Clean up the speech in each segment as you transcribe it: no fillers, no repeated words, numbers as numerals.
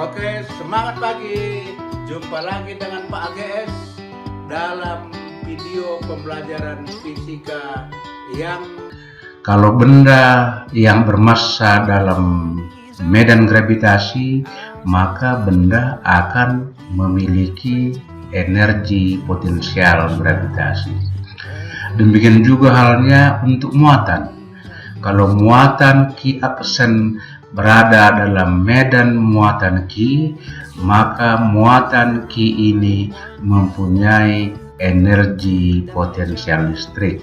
Oke, semangat pagi. Jumpa lagi dengan Pak AGS dalam video pembelajaran fisika yang kalau benda yang bermassa dalam medan gravitasi, maka benda akan memiliki energi potensial gravitasi. Demikian juga halnya untuk muatan. Kalau muatan Q aksen berada dalam medan muatan Q, maka muatan Q ini mempunyai energi potensial listrik.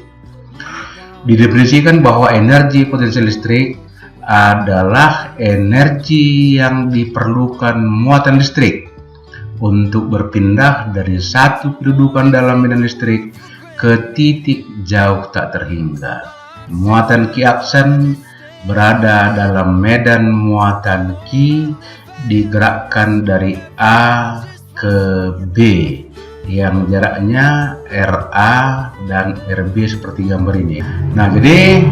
Didefinisikan bahwa energi potensial listrik adalah energi yang diperlukan muatan listrik untuk berpindah dari satu kedudukan dalam medan listrik ke titik jauh tak terhingga. Muatan Q aksen berada dalam medan muatan Q, digerakkan dari A ke B yang jaraknya RA dan RB seperti gambar ini. Nah, jadi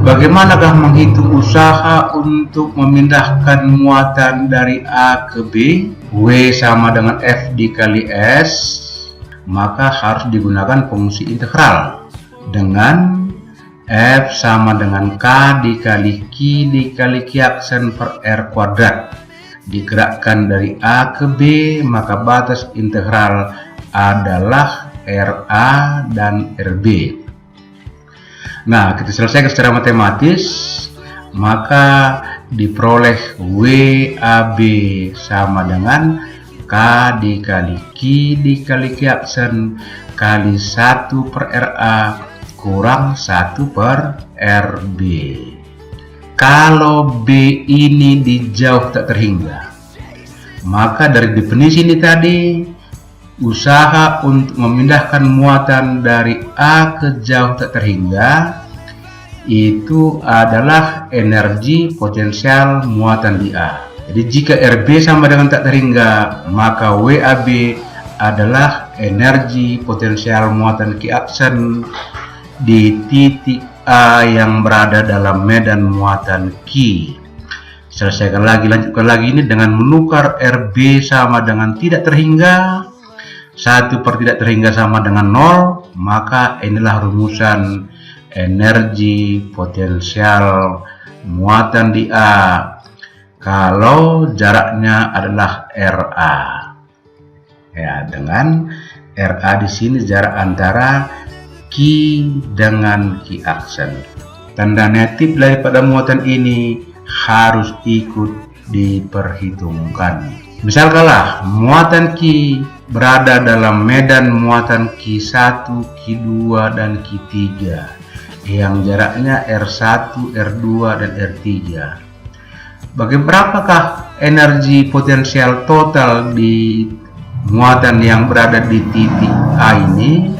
bagaimanakah menghitung usaha untuk memindahkan muatan dari A ke B? W sama dengan F dikali S, maka harus digunakan fungsi integral dengan F sama dengan K dikali Q dikali Q aksen per R kuadrat. Digerakkan dari A ke B, maka batas integral adalah RA dan RB. Nah, kita selesaikan secara matematis, maka diperoleh WAB sama dengan K dikali Q dikali Q aksen kali 1 per RA kurang 1 per RB. Kalau B ini di jauh tak terhingga, maka dari definisi ini tadi, usaha untuk memindahkan muatan dari A ke jauh tak terhingga itu adalah energi potensial muatan di A. Jadi jika RB sama dengan tak terhingga, maka WAB adalah energi potensial muatan Q aksen di titik A yang berada dalam medan muatan Q. Selesaikan lagi, lanjutkan lagi ini dengan menukar RB sama dengan tidak terhingga, 1 per tidak terhingga sama dengan 0, maka inilah rumusan energi potensial muatan di A kalau jaraknya adalah RA. Ya, dengan RA di sini jarak antara Q dengan Q aksen. Tanda negatif daripada muatan ini harus ikut diperhitungkan. Misalkanlah muatan Q berada dalam medan muatan Q1, Q2, dan Q3 yang jaraknya R1, R2, dan R3. Berapakah energi potensial total di muatan yang berada di titik A ini?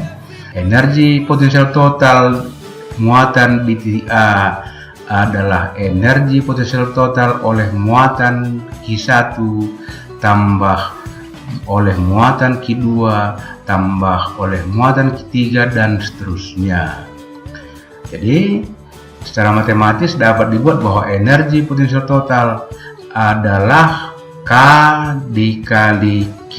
Energi potensial total muatan di titik A adalah energi potensial total oleh muatan Q1 tambah oleh muatan Q2 tambah oleh muatan Q3 dan seterusnya. Jadi secara matematis dapat dibuat bahwa energi potensial total adalah K dikali Q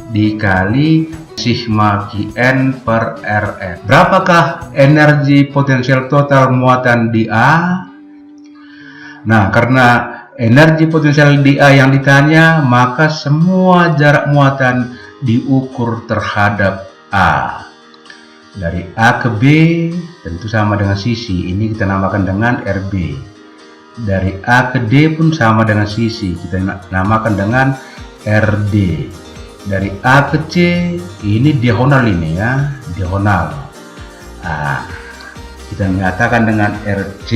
dikali sigma Qn per Rn. Berapakah energi potensial total muatan di A? Nah, karena energi potensial di A yang ditanya, maka semua jarak muatan diukur terhadap A. Dari A ke B tentu sama dengan sisi, ini kita namakan dengan RB. Dari A ke D pun sama dengan sisi, kita namakan dengan RD. Dari A ke C ini diagonal ini ya, diagonal. Nah, kita menyatakan dengan RC,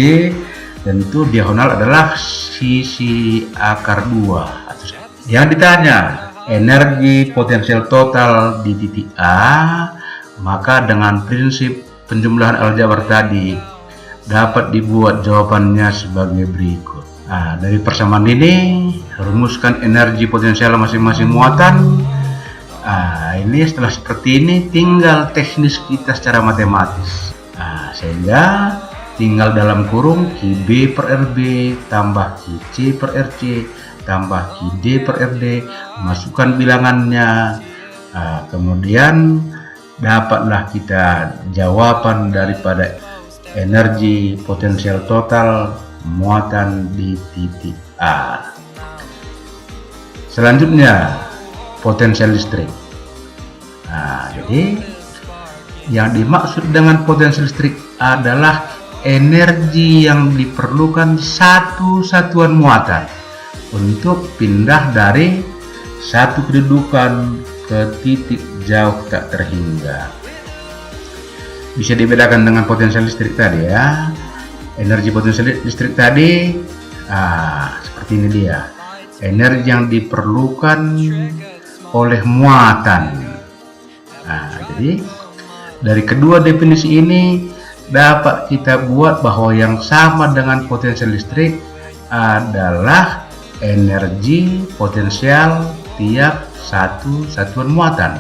tentu diagonal adalah sisi akar 2. Yang ditanya energi potensial total di titik A, maka dengan prinsip penjumlahan aljabar tadi dapat dibuat jawabannya sebagai berikut. Nah, dari persamaan ini rumuskan energi potensial masing-masing muatan. Ini setelah seperti ini tinggal teknis kita secara matematis. Sehingga tinggal dalam kurung QB per RB tambah QC per RC tambah Q D per RD, masukkan bilangannya. Kemudian dapatlah kita jawaban daripada energi potensial total muatan di titik A. Selanjutnya potensial listrik. Jadi yang dimaksud dengan potensial listrik adalah energi yang diperlukan satu satuan muatan untuk pindah dari satu kedudukan ke titik jauh tak terhingga. Bisa dibedakan dengan potensial listrik tadi ya. Energi potensial listrik tadi seperti ini dia. Energi yang diperlukan oleh muatan. Jadi dari kedua definisi ini dapat kita buat bahwa yang sama dengan potensial listrik adalah energi potensial tiap satu satuan muatan.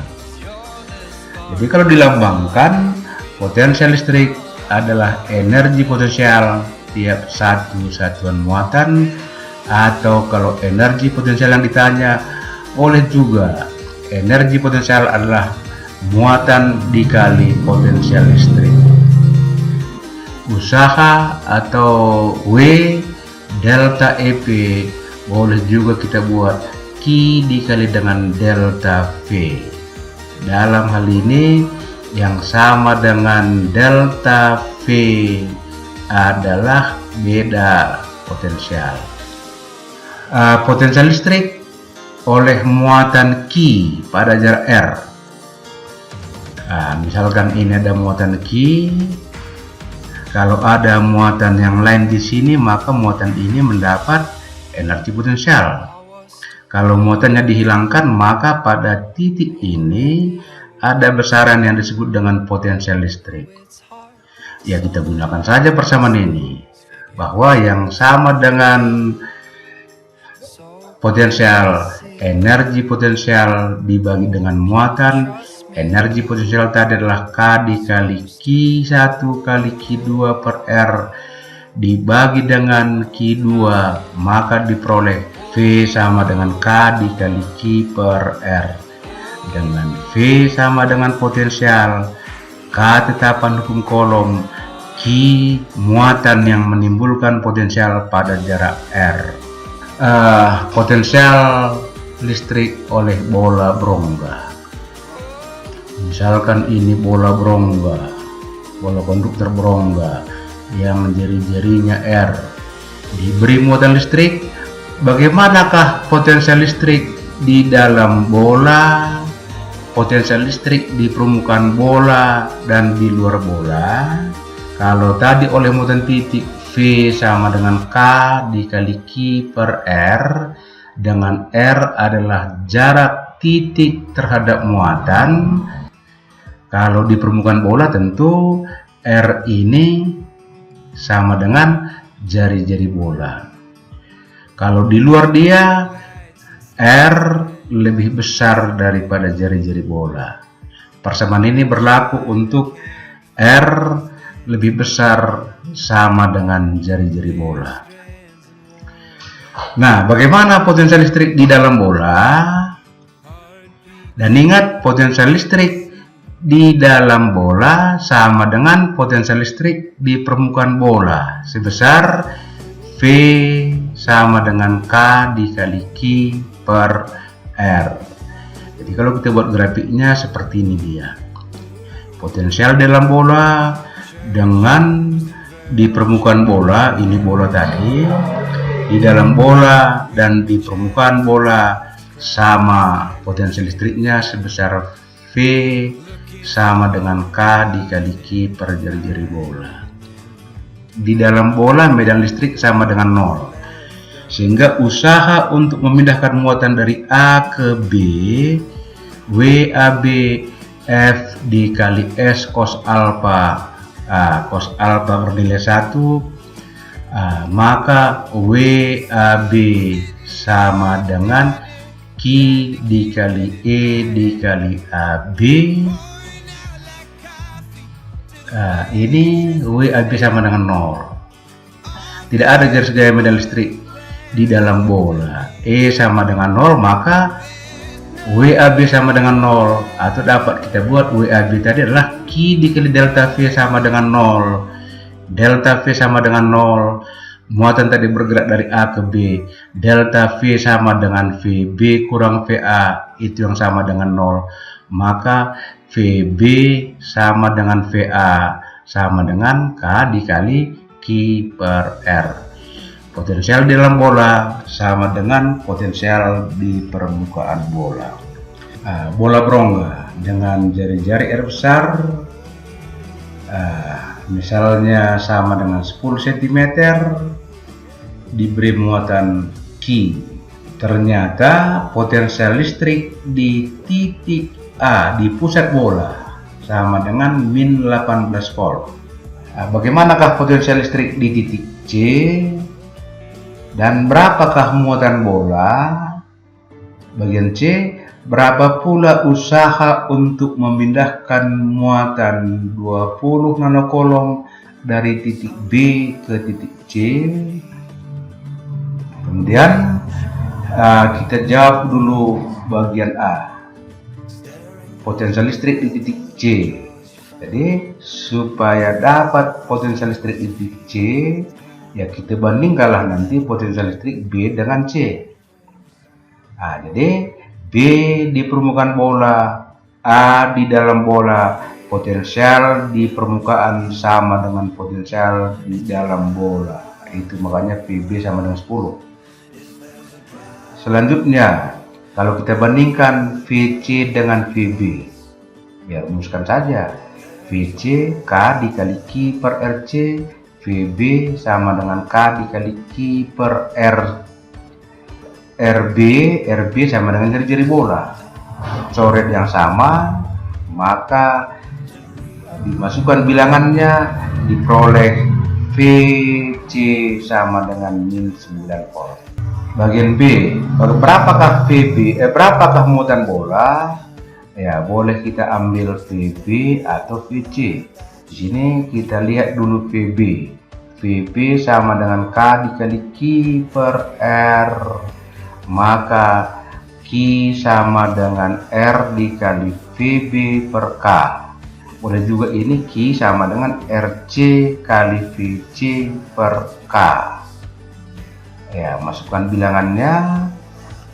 Jadi kalau dilambangkan, potensial listrik adalah energi potensial tiap satu satuan muatan, atau kalau energi potensial yang ditanya oleh juga energi potensial adalah muatan dikali potensial listrik. Usaha atau W delta EP boleh juga kita buat Q dikali dengan delta V. Dalam hal ini yang sama dengan delta V adalah beda potensial. Potensial listrik oleh muatan Q pada jarak R. Misalkan ini ada muatan Q, kalau ada muatan yang lain di sini maka muatan ini mendapat energi potensial. Kalau muatannya dihilangkan maka pada titik ini ada besaran yang disebut dengan potensial listrik. Ya, kita gunakan saja persamaan ini, bahwa yang sama dengan potensial, energi potensial dibagi dengan muatan, energi potensial tadi adalah K dikali Q1 kali Q2 per R dibagi dengan Q2, maka diperoleh V sama dengan K dikali Q per R, dengan V sama dengan potensial, K tetapan hukum kolom, Q muatan yang menimbulkan potensial pada jarak R. Potensial listrik oleh bola berongga. Misalkan ini bola berongga, bola konduktor berongga yang jari-jarinya R, diberi muatan listrik. Bagaimanakah potensial listrik di dalam bola, potensial listrik di permukaan bola dan di luar bola? Kalau tadi oleh muatan titik V sama dengan K dikali Q per R, dengan R adalah jarak titik terhadap muatan. Kalau di permukaan bola tentu R ini sama dengan jari-jari bola. Kalau di luar dia, R lebih besar daripada jari-jari bola. Persamaan ini berlaku untuk R lebih besar sama dengan jari-jari bola. Nah, bagaimana potensial listrik di dalam bola? Dan ingat, potensial listrik di dalam bola sama dengan potensial listrik di permukaan bola sebesar V sama dengan K dikali Q per R. Jadi kalau kita buat grafiknya seperti ini dia. Potensial dalam bola dengan di permukaan bola, ini bola tadi, di dalam bola dan di permukaan bola sama potensial listriknya sebesar V sama dengan K dikali Q per jari-jari bola. Di dalam bola medan listrik sama dengan 0, sehingga usaha untuk memindahkan muatan dari A ke B, WAB F dikali S cos alpha, cos alpha bernilai 1, maka WAB sama dengan Q dikali E dikali AB. Ini WAB sama dengan 0. Tidak ada garis gaya medan listrik di dalam bola. E sama dengan 0, maka WAB sama dengan 0. Atau dapat kita buat WAB tadi adalah Q dikali delta V sama dengan 0. Delta V sama dengan 0. Muatan tadi bergerak dari A ke B. Delta V sama dengan VB kurang VA. Itu yang sama dengan 0. Maka VB sama dengan VA sama dengan K dikali Q per R. Potensial di dalam bola sama dengan potensial di permukaan bola. Bola berongga dengan jari-jari R besar, misalnya sama dengan 10 cm, diberi muatan Q. Ternyata potensial listrik di titik A, di pusat bola, sama dengan min 18 volt. Bagaimanakah potensial listrik di titik C? Dan berapakah muatan bola? Bagian C, berapa pula usaha untuk memindahkan muatan 20 nanocoulomb dari titik B ke titik C? Kemudian kita jawab dulu bagian A, potensial listrik di titik C. Jadi supaya dapat potensial listrik di titik C, ya kita bandingkanlah nanti potensial listrik B dengan C. Jadi B di permukaan bola, A di dalam bola, potensial di permukaan sama dengan potensial di dalam bola. Itu makanya VB sama dengan 10. Selanjutnya, kalau kita bandingkan VC dengan VB, ya rumuskan saja. VC K dikali Q per RC, VB sama dengan K dikali Q per R. RB sama dengan jari-jari bola. Coret yang sama, maka dimasukkan bilangannya, diperoleh VC sama dengan min 9 volt. Bagian B, berapakah berapakah muatan bola? Ya, boleh kita ambil VB atau VC. Di sini kita lihat dulu VB. VB sama dengan K dikali Q per R. Maka Q sama dengan R dikali VB per K. Boleh juga ini Q sama dengan RC kali VC per K. Ya, masukkan bilangannya,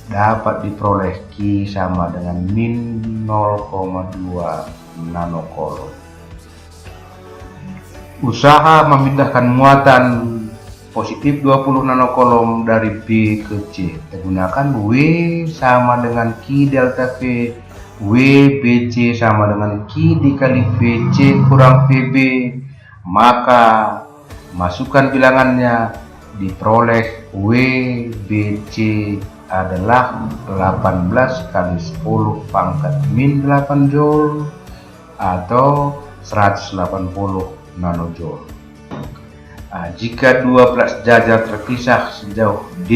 dapat diperoleh Q sama dengan min 0,2 nanocoulomb. Usaha memindahkan muatan positif 20 nanocoulomb dari B ke C. Kita gunakan W sama dengan Q delta V. W BC sama dengan Q dikali VC kurang VB. Maka masukkan bilangannya, diperoleh W BC adalah 18 kali 10 pangkat min 8 joule atau 180 nanojoule. Jika dua pelat sejajar terpisah sejauh D,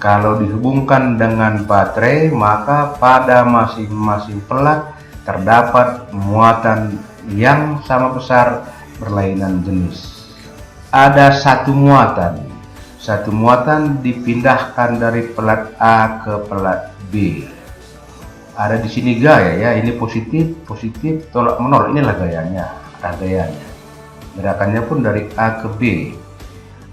kalau dihubungkan dengan baterai, maka pada masing-masing pelat terdapat muatan yang sama besar berlainan jenis. Ada satu muatan dipindahkan dari pelat A ke pelat B. Ada di sini gaya ya, ini positif tolak menolak, inilah gayanya. Gerakannya pun dari A ke B.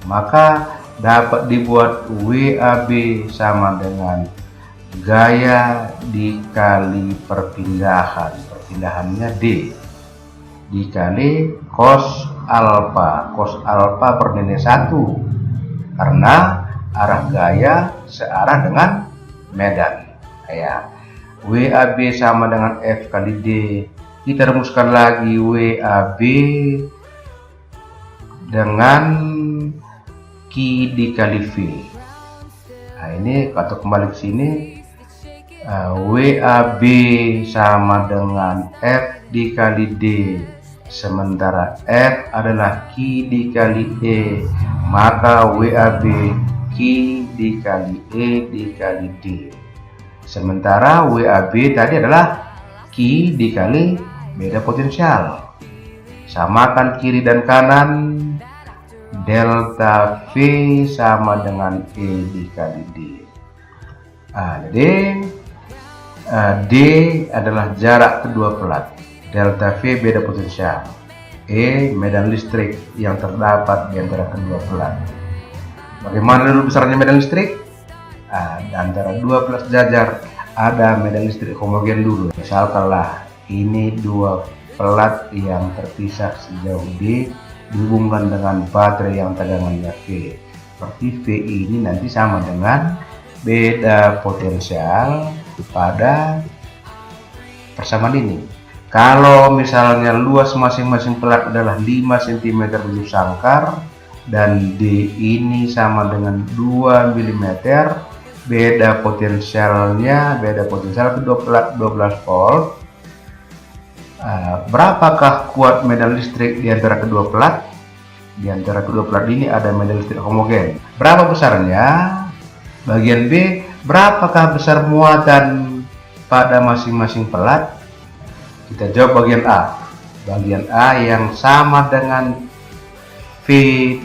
Maka dapat dibuat WAB sama dengan gaya dikali perpindahannya D dikali cos alpha. Cos alpha bernilai 1 karena arah gaya searah dengan medan. Ya. WAB sama dengan F kali D. Kita rumuskan lagi WAB dengan Q dikali V. Ini atau kembali ke sini, WAB sama dengan F dikali D, sementara F adalah Q dikali E, maka WAB Q dikali E dikali D. Sementara WAB tadi adalah Q dikali beda potensial. Samakan kiri dan kanan, delta V sama dengan E dikali D. Jadi D adalah jarak kedua pelat, delta V beda potensial, E medan listrik yang terdapat di antara kedua pelat. Bagaimana dulu besarnya medan listrik? Di antara dua pelat sejajar ada medan listrik homogen dulu. Misalkanlah ini dua pelat yang terpisah sejauh D dihubungkan dengan baterai yang tegangannya V. Seperti V ini nanti sama dengan beda potensial pada persamaan ini. Kalau misalnya luas masing-masing pelat adalah 5 cm bulu sangkar dan D ini sama dengan 2 mm, beda potensial kedua pelat 12 volt. Berapakah kuat medan listrik di antara kedua pelat? Di antara kedua pelat ini ada medan listrik homogen. Berapa besarnya? Bagian B, berapakah besar muatan pada masing-masing pelat? Kita jawab bagian A. Bagian A yang sama dengan V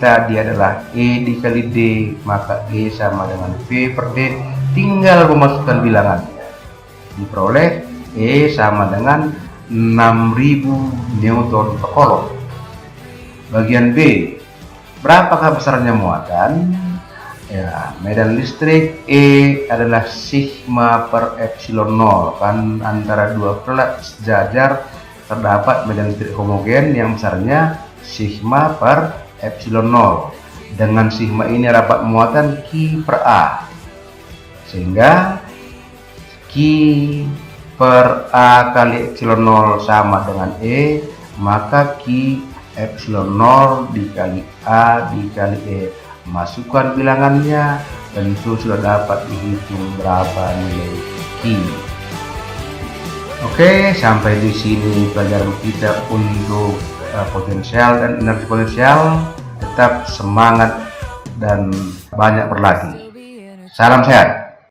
tadi adalah E dikali D, maka E sama dengan V per D. Tinggal memasukkan bilangannya. Diperoleh E sama dengan 6000 Newton per kolom. Bagian B, berapakah besarnya muatan? Ya, medan listrik E adalah sigma per epsilon 0, kan antara dua pelat sejajar terdapat medan listrik homogen yang besarnya sigma per epsilon 0. Dengan sigma ini dapat muatan Q per A, sehingga Q per A kali epsilon 0 sama dengan E, maka Q epsilon 0 dikali A dikali E. Masukkan bilangannya, tentu sudah dapat dihitung berapa nilai Q. Oke, sampai di sini pelajaran kita untuk potensial dan energi potensial. Tetap semangat dan banyak berlatih. Salam sehat.